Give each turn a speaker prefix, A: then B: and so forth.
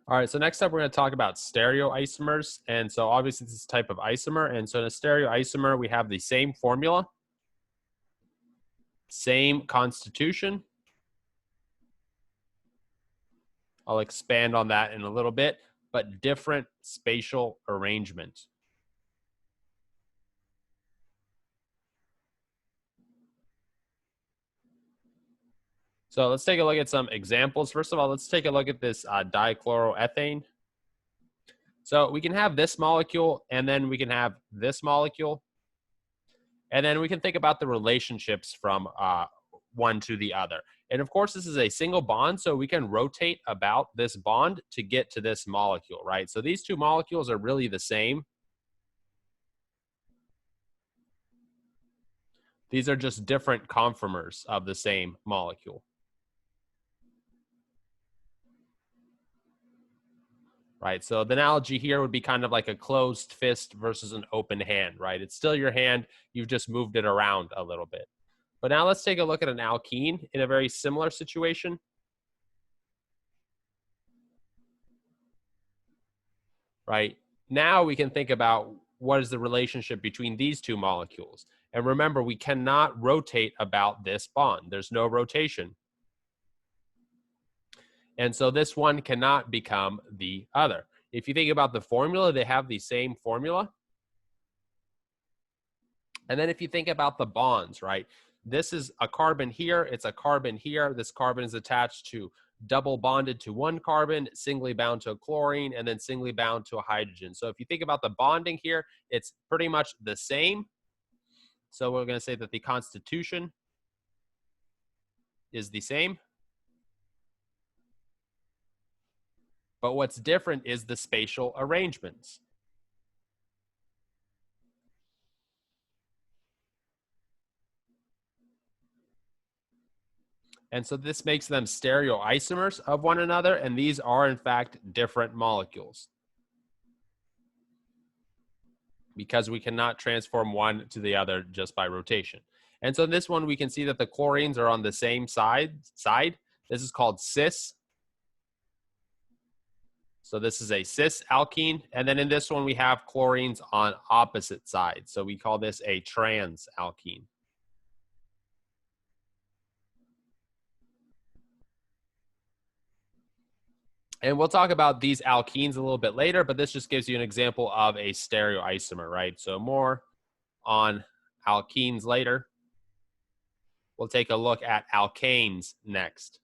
A: All right, so next up, we're going to talk about stereoisomers. And so obviously this is a type of isomer. And so in a stereoisomer, we have the same formula, same constitution. I'll expand on that in a little bit, but different spatial arrangement. So let's take a look at some examples. First of all, let's take a look at this dichloroethane. So we can have this molecule, and then we can have this molecule. And then we can think about the relationships from one to the other. And of course, this is a single bond, so we can rotate about this bond to get to this molecule, right? So these two molecules are really the same. These are just different conformers of the same molecule. Right, so the analogy here would be kind of like a closed fist versus an open hand, right? It's still your hand, you've just moved it around a little bit. But now let's take a look at an alkene in a very similar situation. Right, now we can think about what is the relationship between these two molecules. And remember, we cannot rotate about this bond. There's no rotation. And so this one cannot become the other. If you think about the formula, they have the same formula. And then if you think about the bonds, right? This is a carbon here, it's a carbon here. This carbon is attached to double bonded to one carbon, singly bound to a chlorine, and then singly bound to a hydrogen. So if you think about the bonding here, it's pretty much the same. So we're going to say that the constitution is the same. But what's different is the spatial arrangements. And so this makes them stereoisomers of one another, and these are in fact different molecules, because we cannot transform one to the other just by rotation. And so this one, we can see that the chlorines are on the same side. This is called cis. So this is a cis alkene. And then in this one, we have chlorines on opposite sides. So we call this a trans alkene. And we'll talk about these alkenes a little bit later, but this just gives you an example of a stereoisomer, right? So more on alkenes later. We'll take a look at alkanes next.